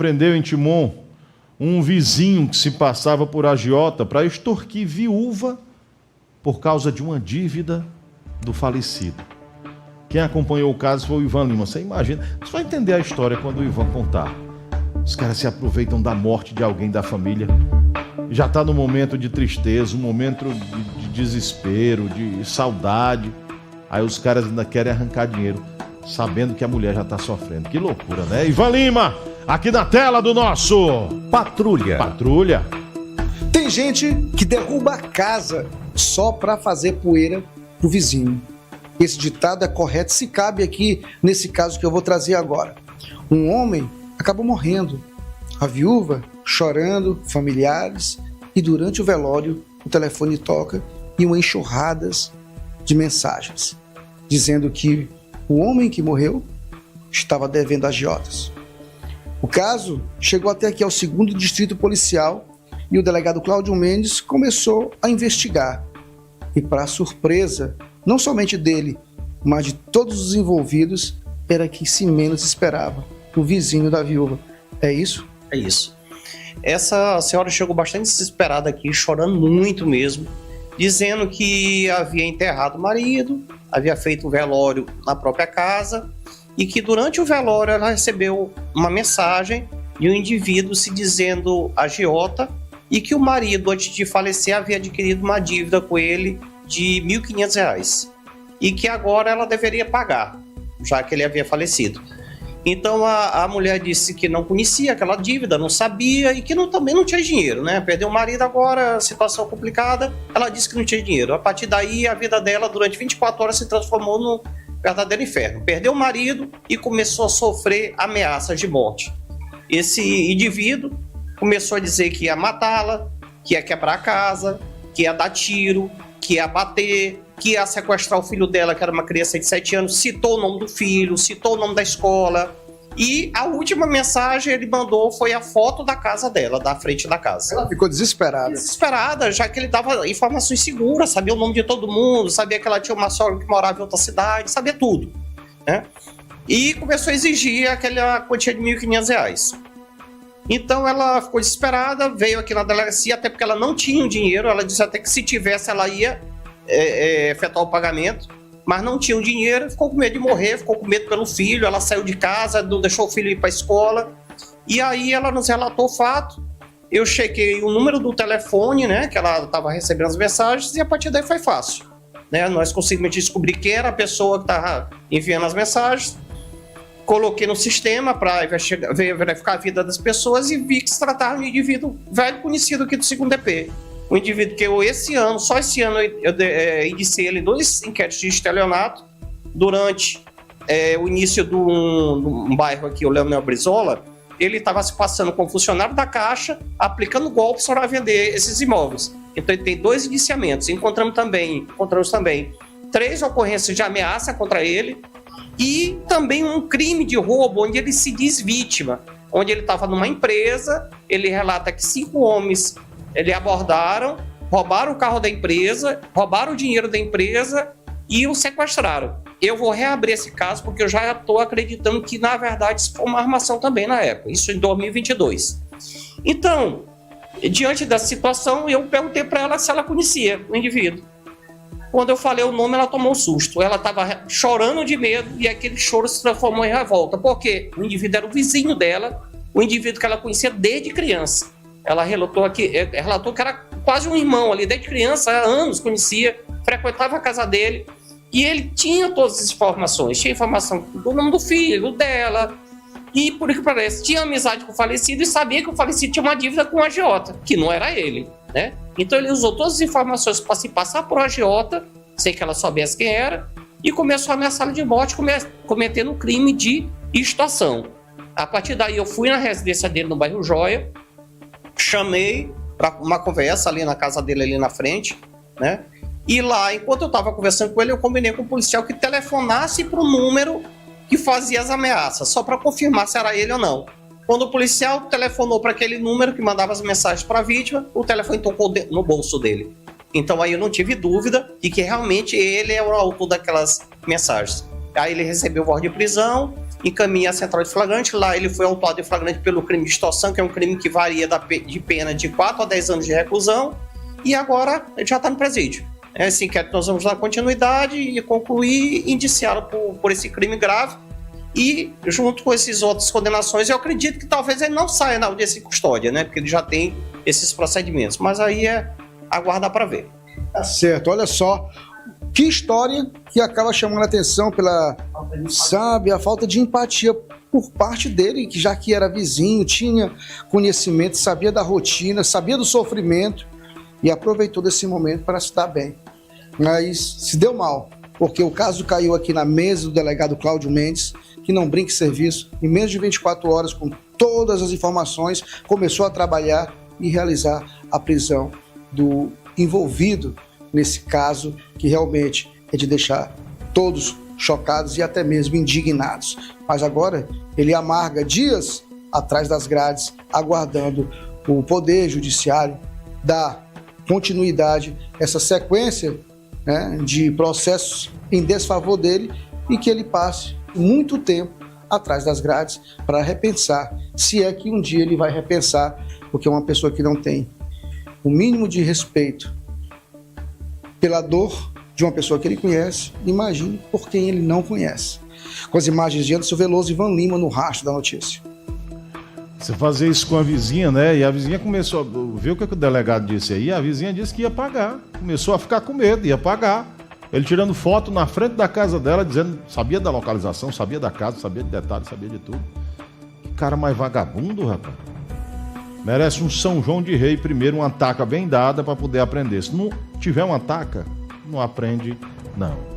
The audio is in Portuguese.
prendeu em Timon um vizinho que se passava por agiota para extorquir viúva por causa de uma dívida do falecido. Quem acompanhou o caso foi o Ivan Lima. Você imagina, você vai entender a história quando o Ivan contar. Os caras se aproveitam da morte de alguém da família. Já está no momento de tristeza, um momento de desespero, de saudade. Aí os caras ainda querem arrancar dinheiro, sabendo que a mulher já está sofrendo. Que loucura, né? Ivan Lima, aqui na tela do nosso Patrulha. Tem gente que derruba a casa só para fazer poeira pro vizinho. Esse ditado é correto se cabe aqui nesse caso que eu vou trazer agora. Um homem acabou morrendo, a viúva chorando, familiares, e durante o velório o telefone toca e uma enxurradas de mensagens, dizendo que o homem que morreu estava devendo agiotas. O caso chegou até aqui ao 2º Distrito Policial e o delegado Cláudio Mendes começou a investigar. E para surpresa, não somente dele, mas de todos os envolvidos, era que se menos esperava, o vizinho da viúva. É isso? É isso. Essa senhora chegou bastante desesperada aqui, chorando muito mesmo, dizendo que havia enterrado o marido, havia feito um velório na própria casa e que durante o velório ela recebeu uma mensagem de um indivíduo se dizendo agiota e que o marido, antes de falecer, havia adquirido uma dívida com ele de R$ 1.500 e que agora ela deveria pagar, já que ele havia falecido. Então a mulher disse que não conhecia aquela dívida, não sabia e que também não tinha dinheiro, né? Perdeu o marido agora, situação complicada, ela disse que não tinha dinheiro. A partir daí a vida dela durante 24 horas se transformou num verdadeiro inferno. Perdeu o marido e começou a sofrer ameaças de morte. Esse indivíduo começou a dizer que ia matá-la, que ia quebrar a casa, que ia dar tiro, que ia bater, que ia sequestrar o filho dela, que era uma criança de 7 anos, citou o nome do filho, citou o nome da escola. E a última mensagem ele mandou foi a foto da casa dela, da frente da casa. Ela ficou desesperada. Desesperada, já que ele dava informações seguras, sabia o nome de todo mundo, sabia que ela tinha uma sogra que morava em outra cidade, sabia tudo, né? E começou a exigir aquela quantia de R$ 1.500. Então ela ficou desesperada, veio aqui na delegacia, até porque ela não tinha o dinheiro, ela disse até que se tivesse ela ia efetuar o pagamento, mas não tinha o dinheiro, ficou com medo de morrer, ficou com medo pelo filho, ela saiu de casa, não deixou o filho ir para a escola, e aí ela nos relatou o fato, eu chequei o número do telefone, né, que ela estava recebendo as mensagens, e a partir daí foi fácil, né, nós conseguimos descobrir quem era a pessoa que estava enviando as mensagens, coloquei no sistema para verificar a vida das pessoas e vi que se tratava de um indivíduo velho conhecido aqui do 2º DP. Um indivíduo que só esse ano eu iniciei ele 2 inquéritos de estelionato durante o início de um bairro aqui, o Leonel Brizola. Ele estava se passando como funcionário da Caixa, aplicando golpes para vender esses imóveis. Então ele tem 2 indiciamentos. Encontramos também 3 ocorrências de ameaça contra ele e também um crime de roubo onde ele se diz vítima, onde ele estava numa empresa, ele relata que 5 homens ele abordaram, roubaram o carro da empresa, roubaram o dinheiro da empresa e o sequestraram. Eu vou reabrir esse caso porque eu já estou acreditando que, na verdade, isso foi uma armação também na época, isso em 2022. Então, diante dessa situação, eu perguntei para ela se ela conhecia o indivíduo. Quando eu falei o nome, ela tomou um susto. Ela estava chorando de medo e aquele choro se transformou em revolta. Porque o indivíduo era o vizinho dela, o indivíduo que ela conhecia desde criança. Ela relatou que era quase um irmão ali, desde criança, há anos conhecia, frequentava a casa dele. E ele tinha todas as informações. Tinha informação do nome do filho, dela. E, por que parece, tinha amizade com o falecido e sabia que o falecido tinha uma dívida com o agiota, que não era ele, né? Então ele usou todas as informações para se passar por agiota, sem que ela soubesse quem era, e começou a ameaçá-la de morte, cometendo um crime de extorsão. A partir daí eu fui na residência dele no bairro Joia, chamei para uma conversa ali na casa dele, ali na frente, né? E lá, enquanto eu estava conversando com ele, eu combinei com o policial que telefonasse para o número que fazia as ameaças, só para confirmar se era ele ou não. Quando o policial telefonou para aquele número que mandava as mensagens para a vítima, o telefone tocou no bolso dele. Então aí eu não tive dúvida de que realmente ele é o autor daquelas mensagens. Aí ele recebeu voz de prisão encaminha a central de flagrante. Lá ele foi autuado em flagrante pelo crime de extorsão, que é um crime que varia de pena de 4 a 10 anos de reclusão, e agora ele já está no presídio. Esse inquérito nós vamos dar continuidade e concluir e indiciá-lo por esse crime grave. E, junto com essas outras condenações, eu acredito que talvez ele não saia na audiência em custódia, né? Porque ele já tem esses procedimentos. Mas aí é aguardar para ver. Tá certo, olha só. Que história que acaba chamando a atenção pela, sabe, a falta de empatia por parte dele, que já que era vizinho, tinha conhecimento, sabia da rotina, sabia do sofrimento e aproveitou desse momento para se dar bem. Mas se deu mal, porque o caso caiu aqui na mesa do delegado Cláudio Mendes, que não brinca em serviço, em menos de 24 horas, com todas as informações, começou a trabalhar e realizar a prisão do envolvido nesse caso, que realmente é de deixar todos chocados e até mesmo indignados. Mas agora ele amarga dias atrás das grades, aguardando o Poder Judiciário dar continuidade a essa sequência, né, de processos em desfavor dele, e que ele passe muito tempo atrás das grades para repensar, se é que um dia ele vai repensar, porque é uma pessoa que não tem o mínimo de respeito pela dor de uma pessoa que ele conhece, imagine por quem ele não conhece. Com as imagens de Anderson Veloso e Ivan Lima no rastro da notícia. Você fazer isso com a vizinha, né? E a vizinha começou, viu o que o delegado disse aí? A vizinha disse que ia pagar. Começou a ficar com medo, ia pagar. Ele tirando foto na frente da casa dela, dizendo, sabia da localização, sabia da casa, sabia de detalhes, sabia de tudo. Que cara mais vagabundo, rapaz. Merece um São João de Rei primeiro, uma taca bem dada para poder aprender. Se não tiver uma taca, não aprende, não.